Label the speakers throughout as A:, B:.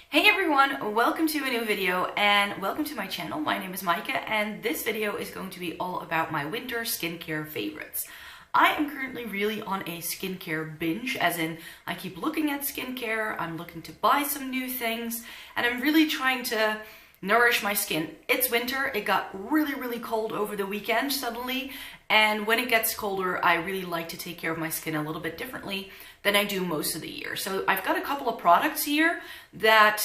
A: Hey everyone, welcome to a new video and welcome to my channel. My name is Micah and this video is going to be all about my winter skincare favorites. I am currently really on a skincare binge, as in I keep looking at skincare, I'm looking to buy some new things, and I'm really trying to nourish my skin. It's winter, it got really cold over the weekend suddenly, and when it gets colder, I really like to take care of my skin a little bit differently than I do most of the year. So I've got a couple of products here that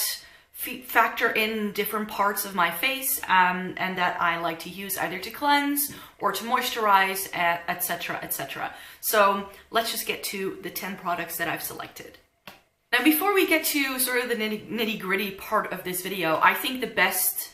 A: factor in different parts of my face and that I like to use either to cleanse or to moisturize, etc, etc. So let's just get to the 10 products that I've selected. Now, before we get to sort of the nitty-gritty part of this video, I think the best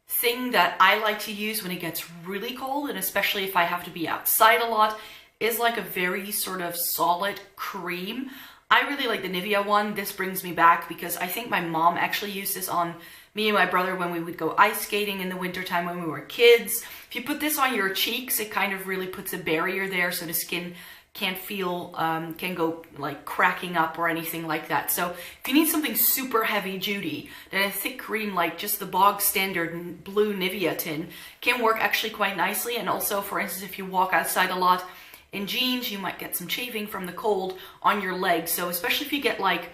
A: thing that I like to use when it gets really cold, and especially if I have to be outside a lot, is like a very sort of solid cream. I really like the Nivea one. This brings me back because I think my mom actually used this on me and my brother when we would go ice skating in the wintertime when we were kids. If you put this on your cheeks, it kind of really puts a barrier there so the skin can't feel, can go like cracking up or anything like that. So if you need something super heavy duty, then a thick cream like just the bog standard blue Nivea tin can work actually quite nicely. And also, for instance, if you walk outside a lot in jeans, you might get some chafing from the cold on your legs. So especially if you get like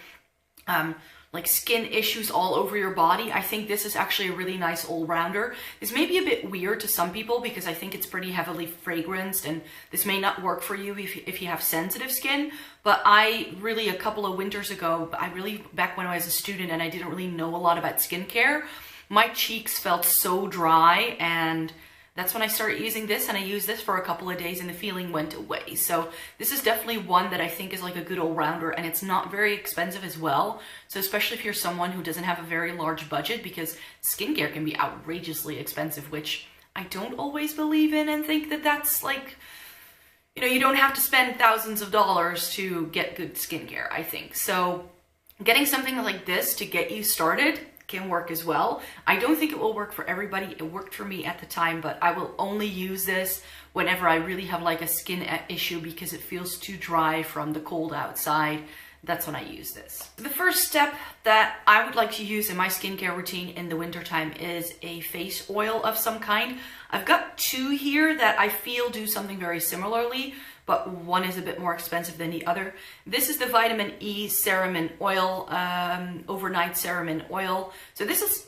A: skin issues all over your body, I think this is actually a really nice all-rounder. This may be a bit weird to some people because I think it's pretty heavily fragranced and this may not work for you if you have sensitive skin. But I really, a couple of winters ago, back when I was a student and I didn't really know a lot about skincare, my cheeks felt so dry, and that's when I started using this, and I used this for a couple of days and the feeling went away. So this is definitely one that I think is like a good all-rounder, and it's not very expensive as well. So especially if you're someone who doesn't have a very large budget, because skincare can be outrageously expensive, which I don't always believe in and think that that's like, you know, you don't have to spend thousands of dollars to get good skincare, I think. So getting something like this to get you started can work as well. I don't think it will work for everybody. It worked for me at the time, but I will only use this whenever I really have like a skin issue because it feels too dry from the cold outside. That's when I use this. The first step that I would like to use in my skincare routine in the wintertime is a face oil of some kind. I've got two here that I feel do something very similarly, but one is a bit more expensive than the other. This is the Vitamin E Cerumen Oil, Overnight Cerumen Oil. So this is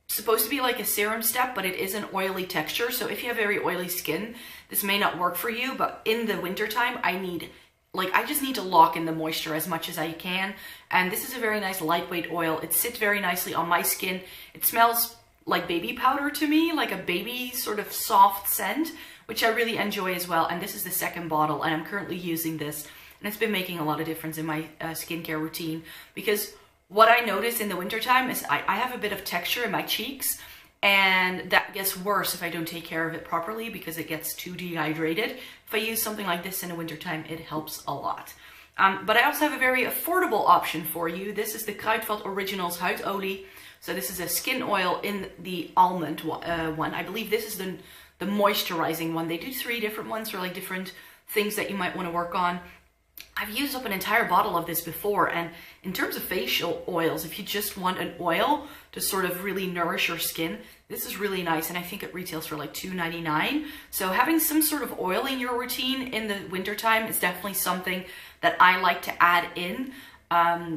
A: supposed to be like a serum step, but it is an oily texture. So if you have very oily skin, this may not work for you, but in the wintertime, I just need to lock in the moisture as much as I can. And this is a very nice lightweight oil. It sits very nicely on my skin. It smells like baby powder to me, like a baby sort of soft scent, which I really enjoy as well. And this is the second bottle, and I'm currently using this, and it's been making a lot of difference in my skincare routine, because what I notice in the wintertime is I have a bit of texture in my cheeks, and that gets worse if I don't take care of it properly because it gets too dehydrated. If I use something like this in the wintertime, it helps a lot. But I also have a very affordable option for you. This is the Kruidvat Originals Huidolie. So this is a skin oil in the almond one. I believe this is the moisturizing one. They do 3 different ones for like different things that you might want to work on. I've used up an entire bottle of this before, and in terms of facial oils, if you just want an oil to sort of really nourish your skin, this is really nice, and I think it retails for like $2.99. So having some sort of oil in your routine in the wintertime is definitely something that I like to add in,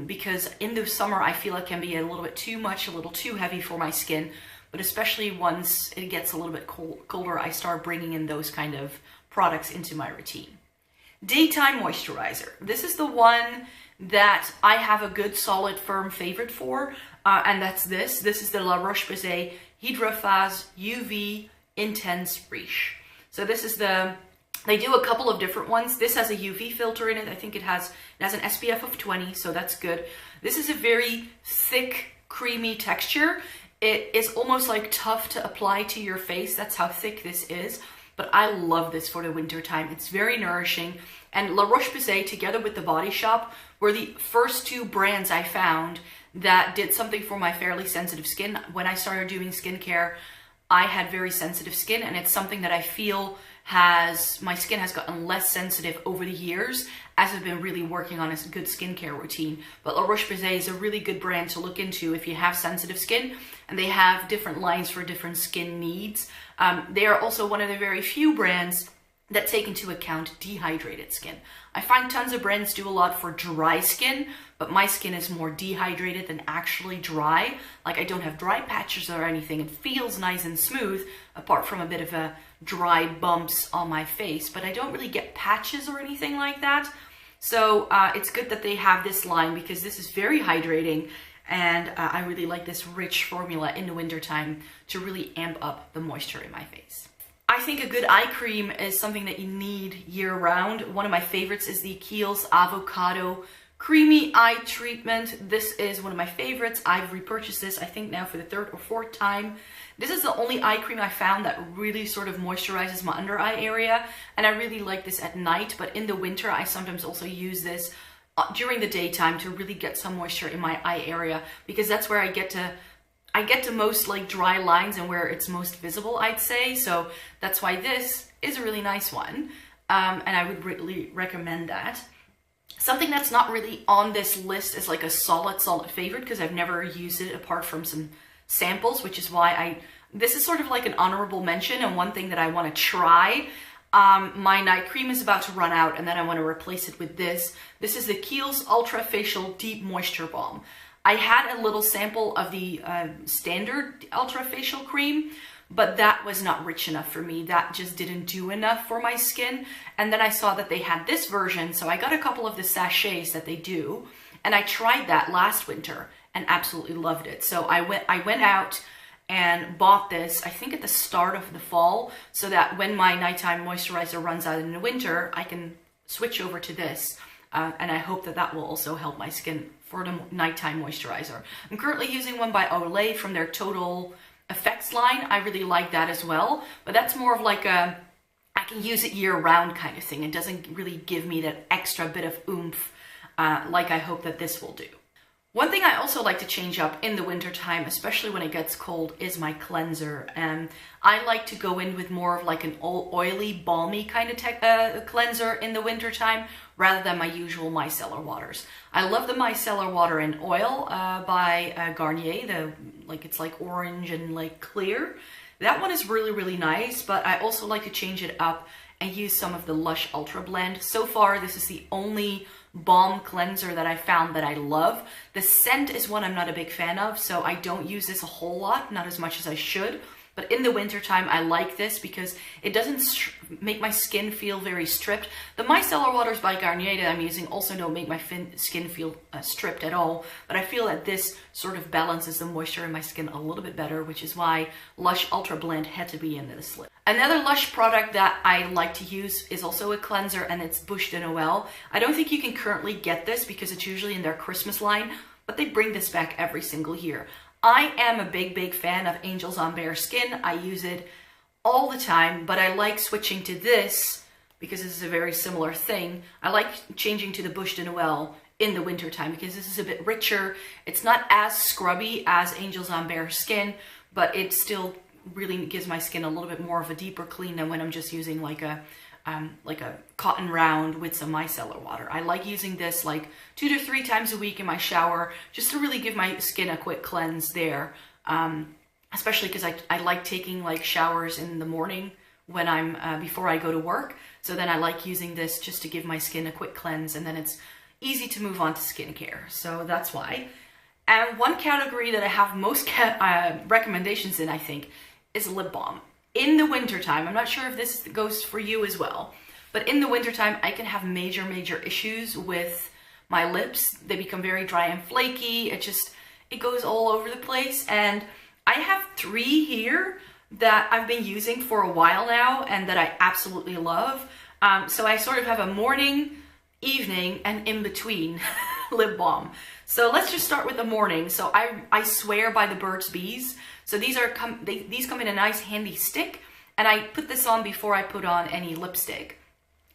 A: because in the summer I feel it can be a little bit too much, a little too heavy for my skin. But especially once it gets a little bit colder, I start bringing in those kind of products into my routine. Daytime moisturizer. This is the one that I have a good, solid, firm favorite for, and that's this. This is the La Roche-Posay Hydrophase UV Intense Riche. So this is they do a couple of different ones. This has a UV filter in it. I think it has an SPF of 20, so that's good. This is a very thick, creamy texture. It is almost like tough to apply to your face. That's how thick this is. But I love this for the winter time. It's very nourishing. And La Roche-Posay, together with The Body Shop, were the first 2 brands I found that did something for my fairly sensitive skin. When I started doing skincare, I had very sensitive skin, and it's something that I feel my skin has gotten less sensitive over the years as I've been really working on a good skincare routine. But La Roche-Posay is a really good brand to look into if you have sensitive skin, and they have different lines for different skin needs. They are also one of the very few brands that take into account dehydrated skin. I find tons of brands do a lot for dry skin, but my skin is more dehydrated than actually dry. Like, I don't have dry patches or anything. It feels nice and smooth, apart from a bit of a dry bumps on my face, but I don't really get patches or anything like that. So it's good that they have this line, because this is very hydrating, and I really like this rich formula in the wintertime to really amp up the moisture in my face. I think a good eye cream is something that you need year round. One of my favorites is the Kiehl's Avocado Creamy Eye Treatment. This is one of my favorites. I've repurchased this, I think now for the 3rd or 4th time. This is the only eye cream I found that really sort of moisturizes my under eye area, and I really like this at night, but in the winter I sometimes also use this during the daytime to really get some moisture in my eye area, because that's where I get to most like dry lines and where it's most visible, I'd say. So that's why this is a really nice one, and I would really recommend that. Something that's not really on this list is like a solid favorite, because I've never used it apart from some samples, which is why this is sort of like an honorable mention and one thing that I want to try. My night cream is about to run out, and then I want to replace it with this. This is the Kiehl's Ultra Facial Deep Moisture Balm. I had a little sample of the standard Ultra Facial cream, but that was not rich enough for me. That just didn't do enough for my skin. And then I saw that they had this version, so I got a couple of the sachets that they do, and I tried that last winter and absolutely loved it. So I went out and bought this, I think at the start of the fall, so that when my nighttime moisturizer runs out in the winter, I can switch over to this. And I hope that that will also help my skin for the nighttime moisturizer. I'm currently using one by Olay from their Total Effects line. I really like that as well, but that's more of like a, I can use it year round kind of thing. It doesn't really give me that extra bit of oomph like I hope that this will do. One thing I also like to change up in the winter time, especially when it gets cold, is my cleanser. And I like to go in with more of like an oily, balmy kind of cleanser in the winter time, rather than my usual micellar waters. I love the micellar water in oil by Garnier. It's like orange and like clear. That one is really, really nice, but I also like to change it up and use some of the Lush Ultra Blend. So far, this is the only balm cleanser that I found that I love. The scent is one I'm not a big fan of, so I don't use this a whole lot, not as much as I should. But in the wintertime, I like this because it doesn't make my skin feel very stripped. The micellar waters by Garnier that I'm using also don't make my skin feel stripped at all. But I feel that this sort of balances the moisture in my skin a little bit better, which is why Lush Ultra Blend had to be in this list. Another Lush product that I like to use is also a cleanser, and it's Bouche de Noël. I don't think you can currently get this because it's usually in their Christmas line, but they bring this back every single year. I am a big fan of Angels on Bare Skin. I use it all the time, but I like switching to this because this is a very similar thing. I like changing to the Bouche de Noël in the wintertime because this is a bit richer. It's not as scrubby as Angels on Bare Skin, but it still really gives my skin a little bit more of a deeper clean than when I'm just using like a cotton round with some micellar water. I like using this like 2 to 3 times a week in my shower just to really give my skin a quick cleanse there. Especially because I like taking like showers in the morning when I'm before I go to work. So then I like using this just to give my skin a quick cleanse, and then it's easy to move on to skincare. So that's why. And one category that I have most recommendations in, I think, is lip balm. In the wintertime, I'm not sure if this goes for you as well, but in the wintertime, I can have major issues with my lips. They become very dry and flaky. It goes all over the place. And I have 3 here that I've been using for a while now and that I absolutely love. So I sort of have a morning, evening, and in between lip balm. So let's just start with the morning. So I swear by the Burt's Bees. So these come in a nice handy stick, and I put this on before I put on any lipstick.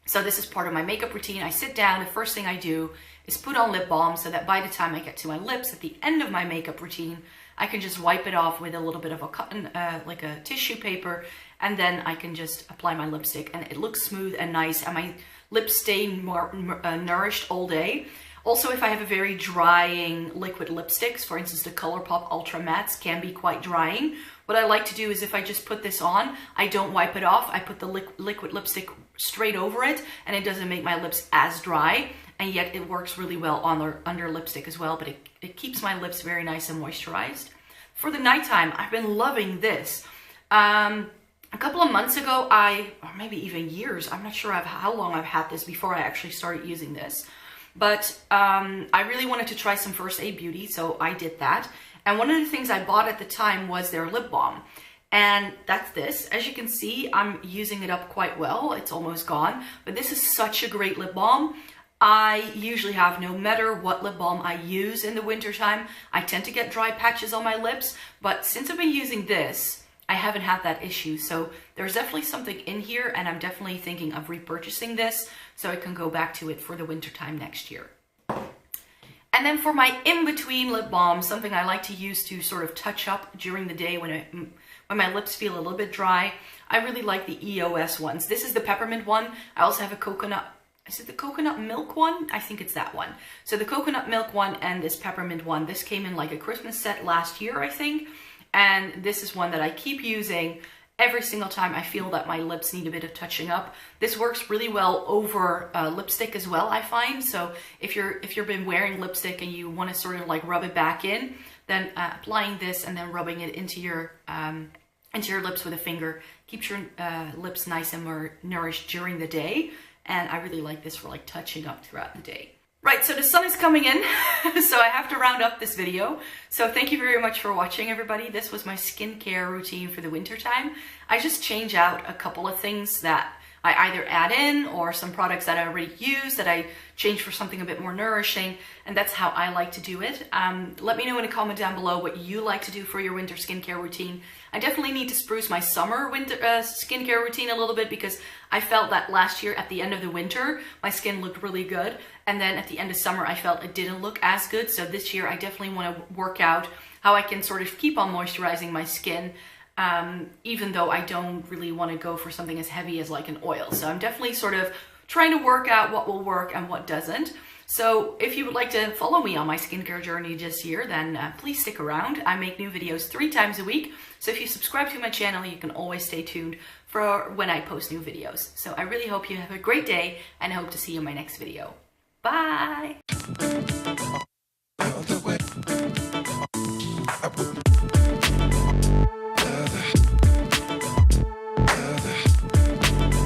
A: So this is part of my makeup routine. I sit down, the first thing I do is put on lip balm so that by the time I get to my lips at the end of my makeup routine, I can just wipe it off with a little bit of a cotton, like a tissue paper, and then I can just apply my lipstick and it looks smooth and nice, and my lips stay more nourished all day. Also, if I have a very drying liquid lipsticks, for instance, the ColourPop Ultra Mattes can be quite drying. What I like to do is if I just put this on, I don't wipe it off. I put the liquid lipstick straight over it, and it doesn't make my lips as dry, and yet it works really well on under lipstick as well, but it keeps my lips very nice and moisturized. For the nighttime, I've been loving this. A couple of months ago, or maybe even years, I'm not sure how long I've had this before I actually started using this. But I really wanted to try some First Aid Beauty, so I did that. And one of the things I bought at the time was their lip balm. And that's this. As you can see, I'm using it up quite well. It's almost gone. But this is such a great lip balm. I usually have, no matter what lip balm I use in the wintertime, I tend to get dry patches on my lips. But since I've been using this, I haven't had that issue. So there's definitely something in here, and I'm definitely thinking of repurchasing this so I can go back to it for the wintertime next year. And then for my in-between lip balm, something I like to use to sort of touch up during the day when my lips feel a little bit dry, I really like the EOS ones. This is the peppermint one. I also have a coconut, is it the coconut milk one? I think it's that one. So the coconut milk one and this peppermint one, this came in like a Christmas set last year, I think. And this is one that I keep using every single time I feel that my lips need a bit of touching up. This works really well over lipstick as well, I find. So if you've been wearing lipstick and you want to sort of like rub it back in, then applying this and then rubbing it into your lips with a finger keeps your lips nice and more nourished during the day. And I really like this for like touching up throughout the day. Right, so the sun is coming in, so I have to round up this video. So thank you very much for watching, everybody. This was my skincare routine for the winter time. I just change out a couple of things that I either add in, or some products that I already use that I change for something a bit more nourishing, and that's how I like to do it. Let me know in a comment down below what you like to do for your winter skincare routine. I definitely need to spruce my summer winter skincare routine a little bit, because I felt that last year at the end of the winter, my skin looked really good. And then at the end of summer, I felt it didn't look as good. So this year, I definitely want to work out how I can sort of keep on moisturizing my skin, even though I don't really want to go for something as heavy as like an oil. So I'm definitely sort of trying to work out what will work and what doesn't. So if you would like to follow me on my skincare journey this year, then please stick around. I make new videos 3 times a week. So if you subscribe to my channel, you can always stay tuned for when I post new videos. So I really hope you have a great day, and I hope to see you in my next video. Bye!